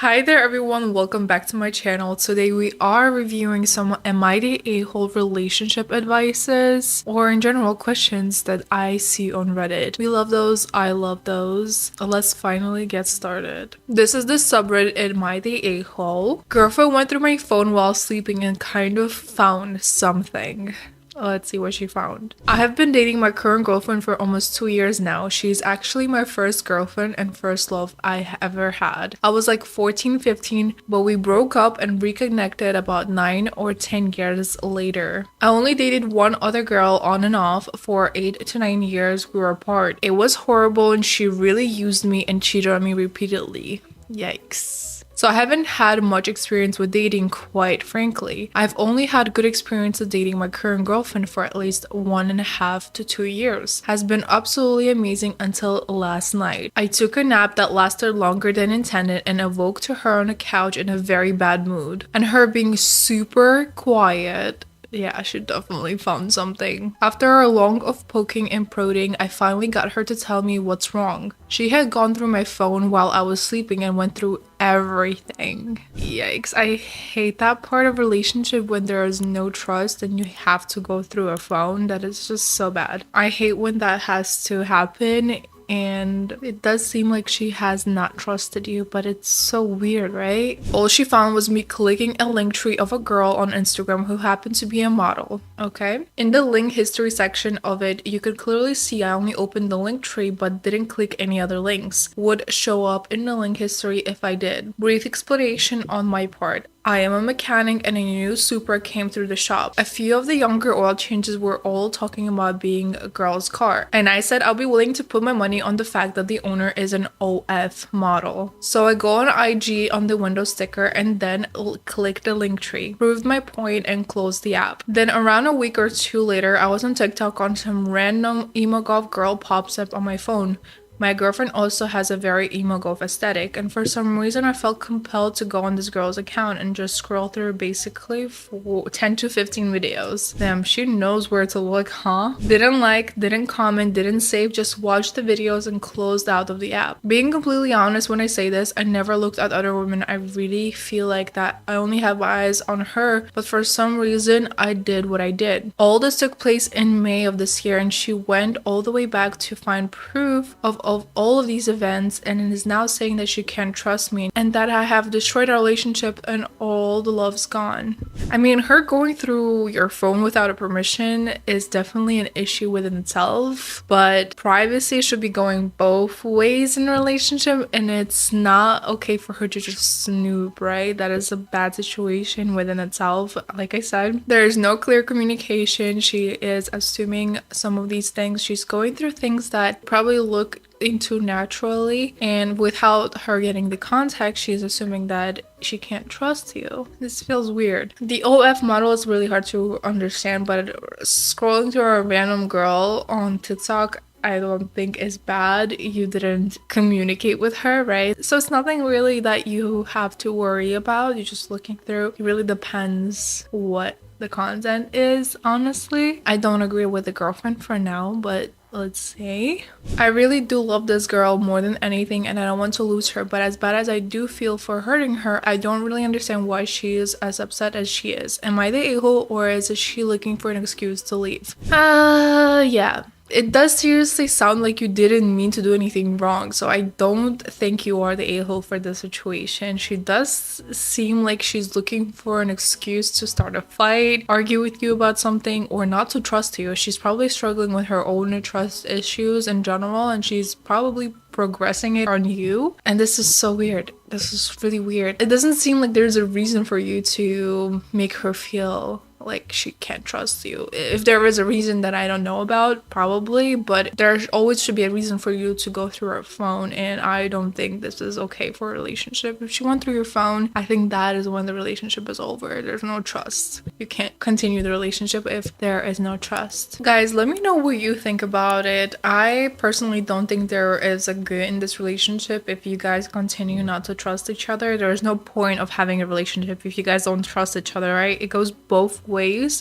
Hi there everyone, welcome back to my channel. Today we are reviewing some am I the a-hole relationship advices or in general questions that I see on Reddit. We love those, I love those. Let's finally get started. This is the subreddit Am I the a-hole? Girlfriend went through my phone while sleeping and kind of found something. Let's see what she found. I have been dating my current girlfriend for almost 2 years now. She's actually my first girlfriend and first love I ever had. I was like 14, 15, but we broke up and reconnected about 9 or 10 years later. I only dated one other girl on and off for 8 to 9 years we were apart. It was horrible and she really used me and cheated on me repeatedly. Yikes. So I haven't had much experience with dating, quite frankly. I've only had good experience with dating my current girlfriend for at least 1.5 to 2 years. Has been absolutely amazing until last night. I took a nap that lasted longer than intended and awoke to her on the couch in a very bad mood. And her being super quiet. Yeah, she definitely found something. After a long of poking and prodding, I finally got her to tell me what's wrong. She had gone through my phone while I was sleeping and went through everything. Yikes, I hate that part of relationship when there is no trust and you have to go through a phone. That is just so bad. I hate when that has to happen. And it does seem like she has not trusted you, but it's so weird, right? All she found was me clicking a link tree of a girl on Instagram who happened to be a model, okay? In the link history section of it, you could clearly see I only opened the link tree but didn't click any other links. Would show up in the link history if I did. Brief explanation on my part. I am a mechanic and a new Supra came through the shop. A few of the younger oil changes were all talking about being a girl's car. And I said I'll be willing to put my money on the fact that the owner is an OF model. So I go on IG on the window sticker and then click the link tree. Proved my point and closed the app. Then around a week or two later, I was on TikTok on some random emo golf girl pops up on my phone. My girlfriend also has a very emo golf aesthetic, and for some reason I felt compelled to go on this girl's account and just scroll through basically for 10 to 15 videos. Damn, she knows where to look, huh? Didn't like, didn't comment, didn't save, just watched the videos and closed out of the app. Being completely honest when I say this, I never looked at other women. I really feel like that I only have eyes on her, but for some reason I did what I did. All this took place in May of this year and she went all the way back to find proof of all of these events and is now saying that she can't trust me and that I have destroyed our relationship and all the love's gone. I mean, her going through your phone without a permission is definitely an issue within itself, but privacy should be going both ways in a relationship and it's not okay for her to just snoop, right? That is a bad situation within itself. Like I said, there is no clear communication. She is assuming some of these things. She's going through things that probably look into naturally, and without her getting the context, she's assuming that she can't trust you. This feels weird. The OF model is really hard to understand, but scrolling through a random girl on TikTok I don't think is bad. You didn't communicate with her, right? So it's nothing really that you have to worry about. You're just looking through. It really depends what the content is, honestly. I don't agree with the girlfriend for now, but let's see. I really do love this girl more than anything and I don't want to lose her, but as bad as I do feel for hurting her, I don't really understand why she is as upset as she is. Am I the a-hole or is she looking for an excuse to leave? Yeah. It does seriously sound like you didn't mean to do anything wrong, so I don't think you are the a-hole for this situation. She does seem like she's looking for an excuse to start a fight, argue with you about something, or not to trust you. She's probably struggling with her own trust issues in general, and she's probably progressing it on you. And this is so weird. This is really weird. It doesn't seem like there's a reason for you to make her feel like she can't trust you. If there is a reason that I don't know about, probably, but there always should be a reason for you to go through her phone, and I don't think this is okay for a relationship. If she went through your phone, I think that is when the relationship is over. There's no trust. You can't continue the relationship if there is no trust. Guys, let me know what you think about it. I personally don't think there is a good in this relationship if you guys continue not to trust each other. There is no point of having a relationship if you guys don't trust each other, right? It goes both ways.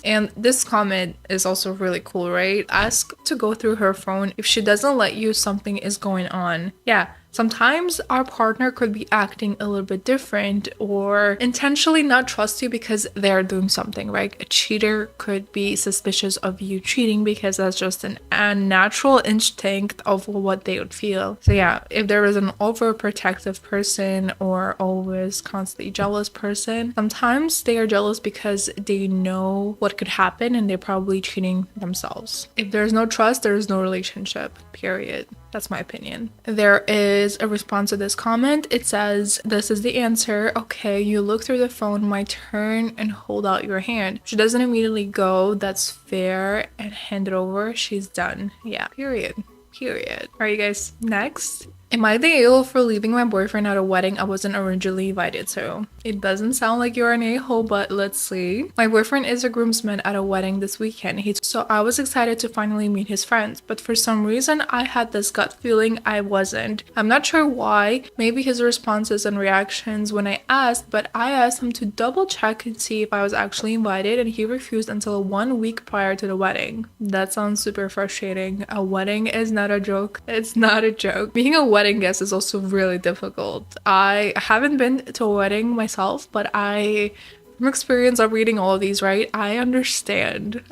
And this comment is also really cool, right? Ask to go through her phone. If she doesn't let you, something is going on. Yeah, Sometimes our partner could be acting a little bit different or intentionally not trust you because they're doing something, right? A cheater could be suspicious of you cheating because that's just an unnatural instinct of what they would feel. So yeah, if there is an overprotective person or always constantly jealous person, sometimes they are jealous because they know what could happen and they're probably cheating themselves. If there's no trust, there is no relationship, period. That's my opinion. There is a response to this comment. It says, this is the answer. Okay, you look through the phone, my turn, and hold out your hand. She doesn't immediately go, that's fair, and hand it over. She's done. Yeah, period. Period. All right, you guys, next. Am I the a-hole for leaving my boyfriend at a wedding I wasn't originally invited to? It doesn't sound like you're an a-hole, but let's see. My boyfriend is a groomsman at a wedding this weekend, so I was excited to finally meet his friends, but for some reason I had this gut feeling I wasn't. I'm not sure why, maybe his responses and reactions when I asked, but I asked him to double check and see if I was actually invited, and he refused until 1 week prior to the wedding. That sounds super frustrating. A wedding is not a joke. It's not a joke. Being a wedding guest is also really difficult. I haven't been to a wedding myself, but from experience of reading all of these, right, I understand.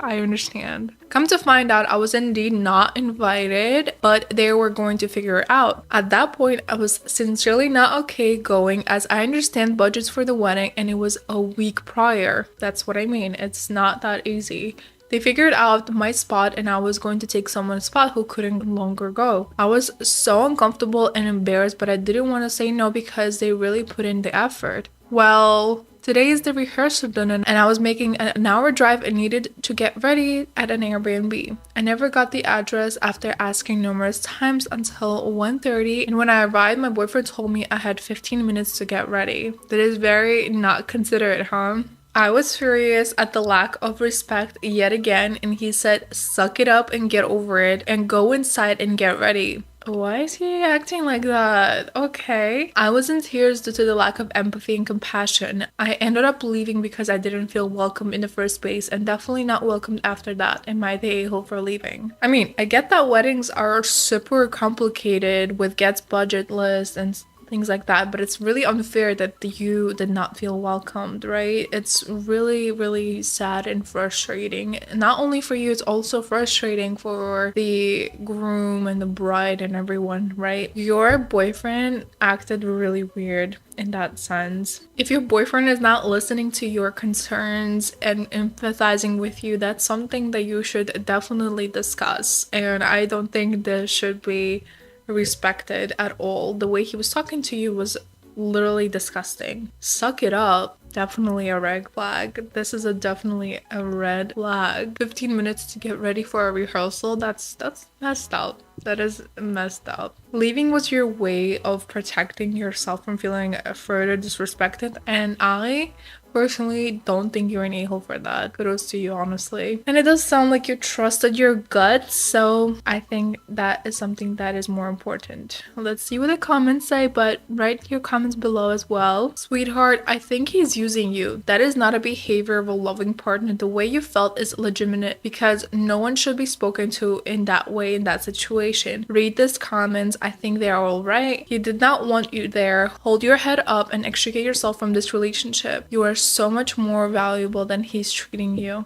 Come to find out, I was indeed not invited, but they were going to figure it out. At that point, I was sincerely not okay going, as I understand budgets for the wedding and it was a week prior. That's what I mean. It's not that easy. They figured out my spot and I was going to take someone's spot who couldn't longer go. I was so uncomfortable and embarrassed, but I didn't want to say no because they really put in the effort. Well, today is the rehearsal done and I was making an hour drive and needed to get ready at an Airbnb. I never got the address after asking numerous times until 1:30, and when I arrived, my boyfriend told me I had 15 minutes to get ready. That is very not considerate, huh? I was furious at the lack of respect yet again, and he said, suck it up and get over it and go inside and get ready. Why is he acting like that? Okay. I was in tears due to the lack of empathy and compassion. I ended up leaving because I didn't feel welcome in the first place and definitely not welcomed after that. Am I the a-hole for leaving? I mean, I get that weddings are super complicated with gets budget list and things like that, but it's really unfair that you did not feel welcomed, right? It's really, really sad and frustrating. Not only for you, it's also frustrating for the groom and the bride and everyone, right? Your boyfriend acted really weird in that sense. If your boyfriend is not listening to your concerns and empathizing with you, that's something that you should definitely discuss, and I don't think this should be respected at all. The way he was talking to you was literally disgusting. Suck it up. Definitely a red flag. This is definitely a red flag. 15 minutes to get ready for a rehearsal. That's messed up. That is messed up. Leaving was your way of protecting yourself from feeling further disrespected, and I personally don't think you're an a-hole for that. Kudos to you, honestly. And it does sound like you trusted your gut, so I think that is something that is more important. Let's see what the comments say, but write your comments below as well. Sweetheart, I think he's using you. That is not a behavior of a loving partner. The way you felt is legitimate because no one should be spoken to in that way in that situation. Read these comments. I think they are all right. He did not want you there. Hold your head up and extricate yourself from this relationship. You are so much more valuable than he's treating you.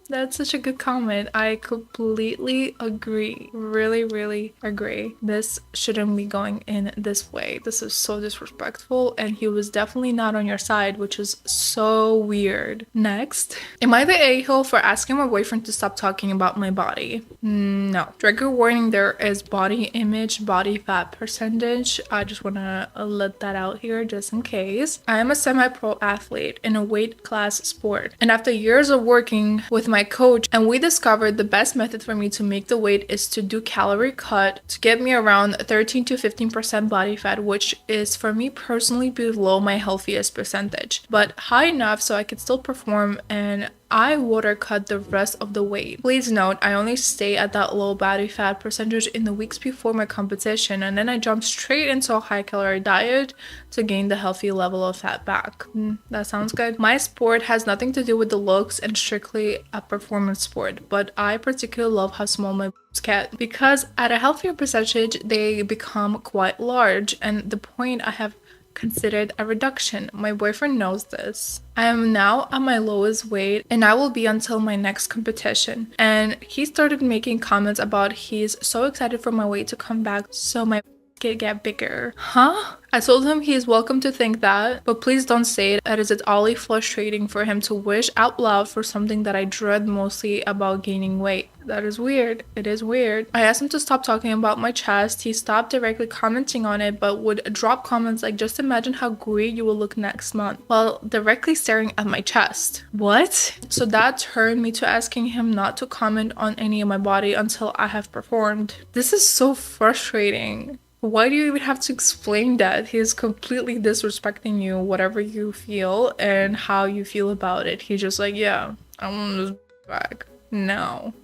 That's such a good comment. I completely agree. Really, really agree. This shouldn't be going in this way. This is so disrespectful, and he was definitely not on your side, which is so weird. Next, am I the a-hole for asking my boyfriend to stop talking about my body? No. Trigger warning, there is body image, body fat percentage. I just want to let that out here just in case. I am a semi-pro athlete in a weight class sport, and after years of working with my coach, and we discovered the best method for me to make the weight is to do calorie cut to get me around 13 to 15% body fat, which is for me personally below my healthiest percentage, but high enough so I could still perform and I water cut the rest of the weight. Please note, I only stay at that low body fat percentage in the weeks before my competition, and then I jump straight into a high calorie diet to gain the healthy level of fat back. That sounds good. My sport has nothing to do with the looks and strictly a performance sport, but I particularly love how small my boobs get because at a healthier percentage they become quite large, and the point I have considered a reduction. My boyfriend knows this. I am now at my lowest weight and I will be until my next competition. And he started making comments about he's so excited for my weight to come back so my could get bigger. Huh? I told him he is welcome to think that, but please don't say it, as it's oddly frustrating for him to wish out loud for something that I dread mostly about gaining weight. That is weird. It is weird. I asked him to stop talking about my chest. He stopped directly commenting on it, but would drop comments like, just imagine how great you will look next month, while directly staring at my chest. What? So that turned me to asking him not to comment on any of my body until I have performed. This is so frustrating. Why do you even have to explain that? He is completely disrespecting you, whatever you feel and how you feel about it. He's just like, yeah, I want this back. No.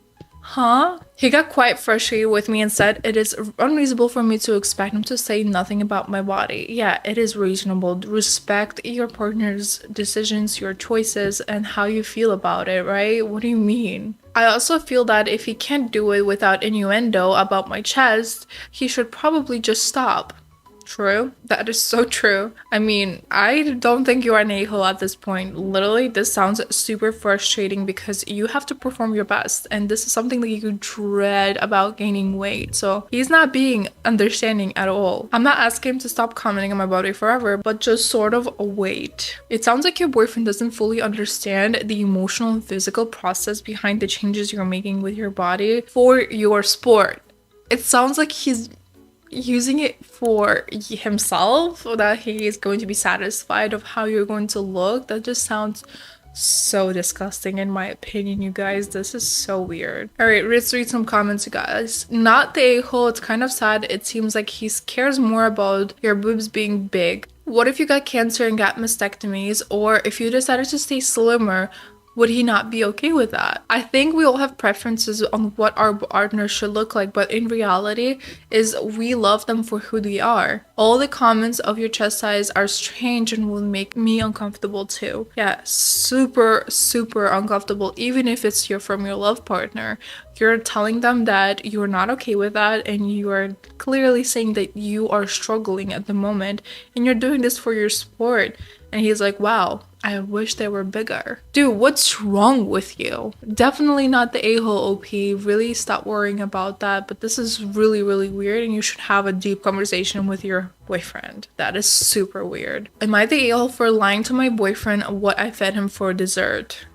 Huh? He got quite frustrated with me and said it is unreasonable for me to expect him to say nothing about my body. Yeah, it is reasonable. Respect your partner's decisions, your choices, and how you feel about it, right? What do you mean? I also feel that if he can't do it without innuendo about my chest, he should probably just stop. True. That is so true. I mean, I don't think you are an a-hole at this point. Literally, this sounds super frustrating because you have to perform your best, and this is something that you dread about gaining weight. So he's not being understanding at all. I'm not asking him to stop commenting on my body forever, but just sort of wait. It sounds like your boyfriend doesn't fully understand the emotional and physical process behind the changes you're making with your body for your sport. It sounds like he's using it for himself, or that he is going to be satisfied of how you're going to look. That just sounds so disgusting in my opinion, you guys. This is so weird. All right, let's read some comments, you guys. Not the a-hole. It's kind of sad. It seems like he cares more about your boobs being big. What if you got cancer and got mastectomies, or if you decided to stay slimmer? Would he not be okay with that? I think we all have preferences on what our partner should look like, but in reality is we love them for who they are. All the comments of your chest size are strange and will make me uncomfortable too. Yeah, super, super uncomfortable, even if it's from your love partner. You're telling them that you're not okay with that, and you are clearly saying that you are struggling at the moment, and you're doing this for your sport. And he's like, wow, I wish they were bigger. Dude, what's wrong with you? Definitely not the a-hole OP. Really stop worrying about that. But this is really, really weird, and you should have a deep conversation with your boyfriend. That is super weird. Am I the a-hole for lying to my boyfriend what I fed him for dessert?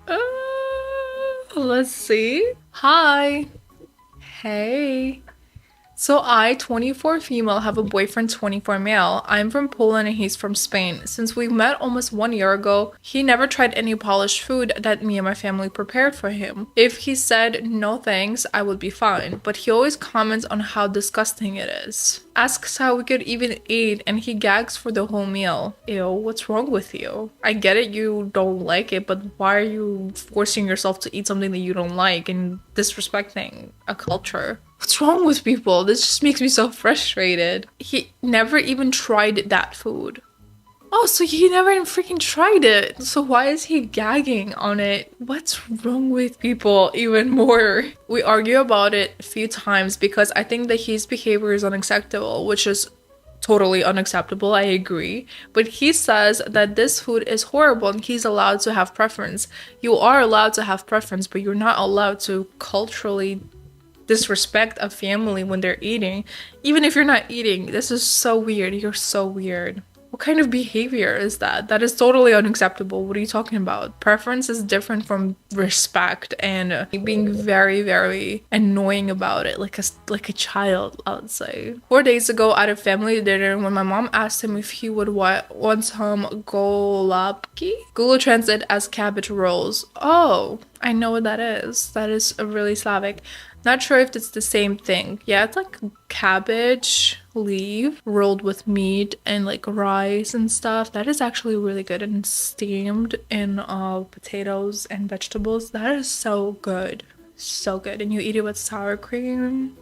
Let's see. Hi. Hey. So I, 24 female, have a boyfriend, 24 male. I'm from Poland and he's from Spain. Since we met almost 1 year ago, he never tried any polished food that me and my family prepared for him. If he said no thanks, I would be fine, but he always comments on how disgusting it is. Asks how we could even eat, and he gags for the whole meal. Ew, what's wrong with you? I get it, you don't like it, but why are you forcing yourself to eat something that you don't like and disrespecting a culture? What's wrong with people? This just makes me so frustrated. He never even tried that food. Oh, so he never even freaking tried it. So why is he gagging on it? What's wrong with people even more? We argue about it a few times because I think that his behavior is unacceptable, which is totally unacceptable, I agree. But he says that this food is horrible and he's allowed to have preference. You are allowed to have preference, but you're not allowed to culturally disrespect a family when they're eating. Even if you're not eating, this is so weird. You're so weird. What kind of behavior is that? That is totally unacceptable. What are you talking about? Preference is different from respect and being very, very annoying about it, like a child, I would say. 4 days ago at a family dinner, when my mom asked him if he would want some golapki, Google translated as cabbage rolls. Oh, I know what that is. That is a really Slavic. Not sure if it's the same thing. Yeah, it's like cabbage leaf rolled with meat and like rice and stuff. That is actually really good, and steamed in potatoes and vegetables. That is so good. So good. And you eat it with sour cream.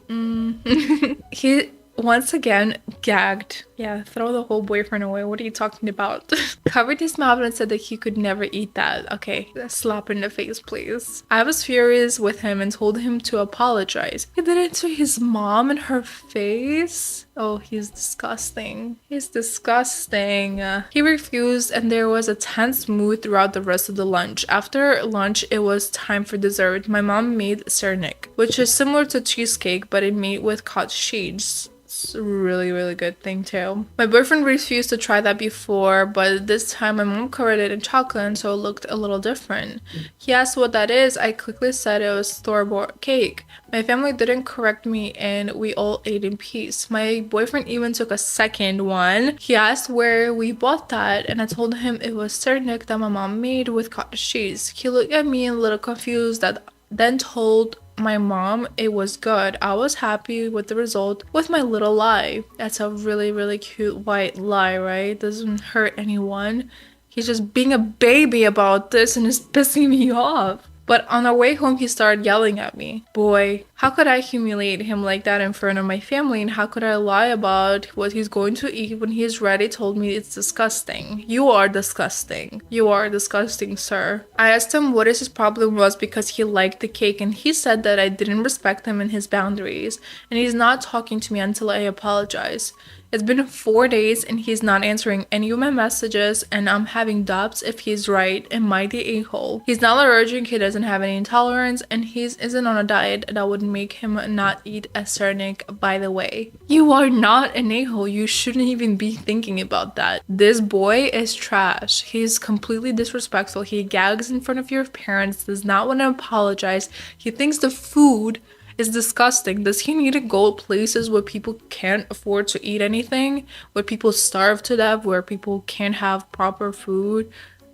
He once again gagged. Yeah, throw the whole boyfriend away. What are you talking about? Covered his mouth and said that he could never eat that. Okay, slap in the face, please. I was furious with him and told him to apologize. He did it to his mom in her face. Oh, he's disgusting. He's disgusting. He refused, and there was a tense mood throughout the rest of the lunch. After lunch, it was time for dessert. My mom made sirnik, which is similar to cheesecake, but it made with cottage cheese. It's a really, really good thing too. My boyfriend refused to try that before, but this time my mom covered it in chocolate, and so it looked a little different. He asked what that is. I quickly said it was store-bought cake. My family didn't correct me, and we all ate in peace. My boyfriend even took a second one. He asked where we bought that, and I told him it was sirnik that my mom made with cottage cheese. He looked at me a little confused, then told my mom it was good. I was happy with the result with my little lie. That's a really, really cute white lie, right? Doesn't hurt anyone. He's just being a baby about this and it's pissing me off. But on our way home, he started yelling at me. Boy, how could I humiliate him like that in front of my family? And how could I lie about what he's going to eat when he's already told me it's disgusting? You are disgusting. You are disgusting, sir. I asked him what his problem was because he liked the cake, and he said that I didn't respect him and his boundaries, and he's not talking to me until I apologize. It's been 4 days and he's not answering any of my messages, and I'm having doubts if he's right and might be a-hole. He's not allergic, he doesn't have any intolerance, and he isn't on a diet that would make him not eat a sirnik, by the way. You are not an a-hole. You shouldn't even be thinking about that. This boy is trash. He's completely disrespectful. He gags in front of your parents, does not want to apologize. He thinks the food is disgusting. Does he need to go places where people can't afford to eat anything, where people starve to death, where people can't have proper food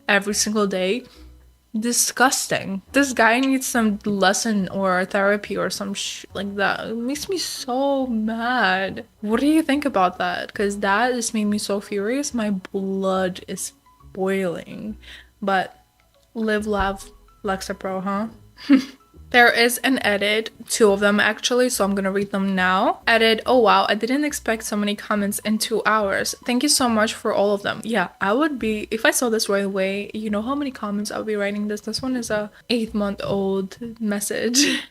every single day? Disgusting. This guy needs some lesson or therapy or some like that. It makes me so mad. What do you think about that? Because that just made me so furious. My blood is boiling. But live, laugh, Lexapro, huh? There is an edit, 2 of them actually, so I'm gonna read them now. Edit, oh wow, I didn't expect so many comments in 2 hours. Thank you so much for all of them. Yeah, I would be, if I saw this right away, you know how many comments I would be writing this. This one is a 8-month-old message.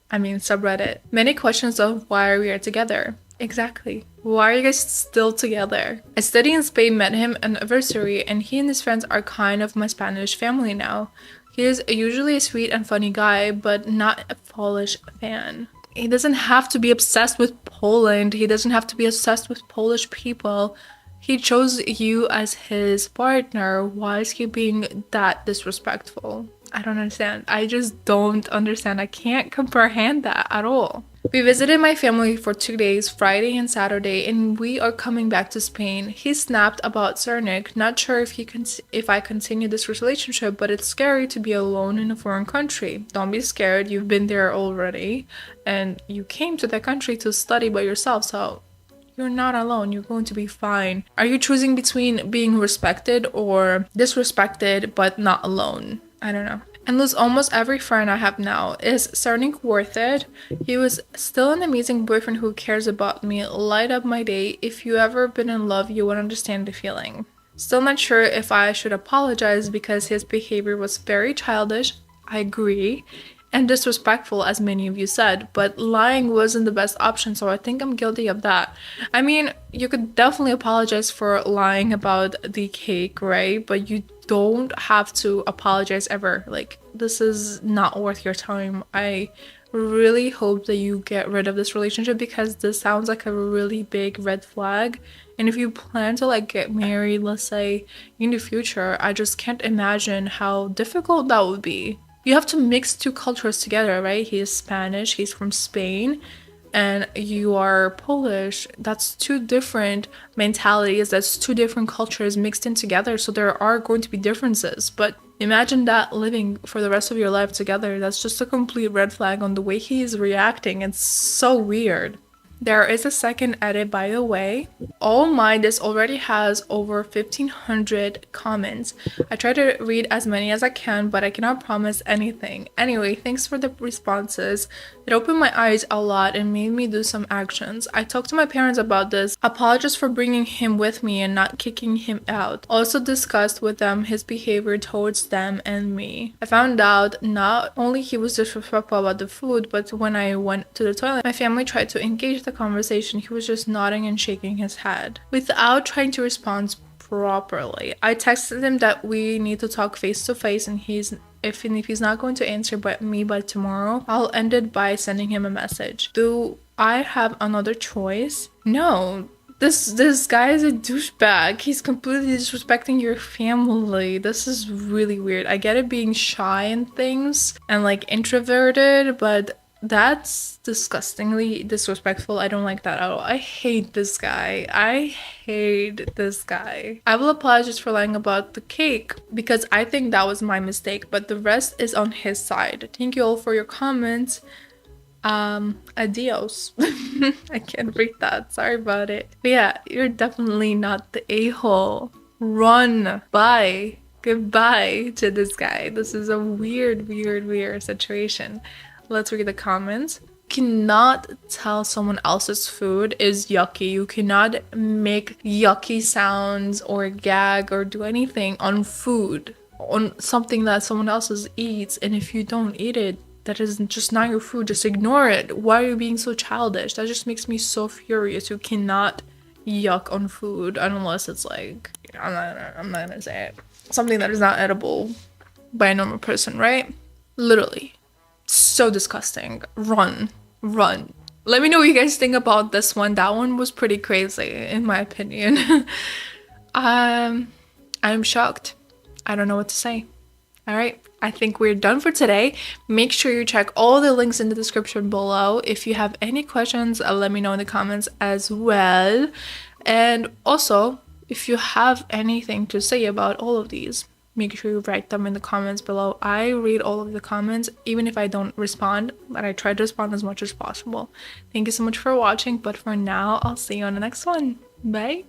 I mean, subreddit. Many questions of why we are together. Exactly. Why are you guys still together? I studied in Spain, met him on anniversary, and he and his friends are kind of my Spanish family now. He is usually a sweet and funny guy, but not a Polish fan. He doesn't have to be obsessed with Poland. He doesn't have to be obsessed with Polish people. He chose you as his partner. Why is he being that disrespectful? I don't understand. I just don't understand. I can't comprehend that at all. We visited my family for 2 days, Friday and Saturday, and we are coming back to Spain. He snapped about Cernik. Not sure if I continue this relationship, but it's scary to be alone in a foreign country. Don't be scared. You've been there already, and you came to that country to study by yourself, so you're not alone. You're going to be fine. Are you choosing between being respected or disrespected but not alone? I don't know. And lose almost every friend I have now. Is Cernik worth it? He was still an amazing boyfriend who cares about me. Light up my day. If you ever been in love, you would understand the feeling. Still not sure if I should apologize because his behavior was very childish. I agree. And disrespectful, as many of you said, but lying wasn't the best option, so I think I'm guilty of that. I mean, you could definitely apologize for lying about the cake, right? But you don't have to apologize ever. Like, this is not worth your time. I really hope that you get rid of this relationship because this sounds like a really big red flag. And if you plan to like get married, let's say in the future, I just can't imagine how difficult that would be. You have to mix 2 cultures together, right? He is Spanish, he's from Spain. and you are Polish, that's two different mentalities, that's two different cultures mixed in together. So there are going to be differences. But imagine that living for the rest of your life together. That's just a complete red flag on the way he is reacting. It's so weird. There is a second edit, by the way. Oh my, this already has over 1,500 comments. I try to read as many as I can, but I cannot promise anything. Anyway, thanks for the responses. It opened my eyes a lot and made me do some actions. I talked to my parents about this. Apologize for bringing him with me and not kicking him out. Also discussed with them his behavior towards them and me. I found out not only he was disrespectful about the food, but when I went to the toilet, my family tried to engage the conversation. He was just nodding and shaking his head without trying to respond properly. I texted him that we need to talk face to face, and if he's not going to answer me by tomorrow, I'll end it by sending him a message. Do I have another choice? No. This guy is a douchebag. He's completely disrespecting your family. This is really weird. I get it being shy and things and like introverted, but that's disgustingly disrespectful. I don't like that at all. I hate this guy. I hate this guy. I will apologize for lying about the cake because I think that was my mistake, but the rest is on his side. Thank you all for your comments. Adios. I can't read that. Sorry about it. But yeah, you're definitely not the a-hole. Run. Bye. Goodbye to this guy. This is a weird situation. Let's read the comments. You cannot tell someone else's food is yucky. You cannot make yucky sounds or gag or do anything on food, on something that someone else eats. And if you don't eat it, that is just not your food. Just ignore it. Why are you being so childish? That just makes me so furious. You cannot yuck on food unless it's like, I'm not gonna say it, something that is not edible by a normal person, right? Literally. So disgusting. Run. Let me know what you guys think about this one. That one was pretty crazy in my opinion. I'm shocked. I don't know what to say. All right, I think we're done for today. Make sure you check all the links in the description below. If you have any questions, let me know in the comments as well. And also, if you have anything to say about all of these, make sure you write them in the comments below. I read all of the comments, even if I don't respond, but I try to respond as much as possible. Thank you so much for watching, but for now, I'll see you on the next one. Bye!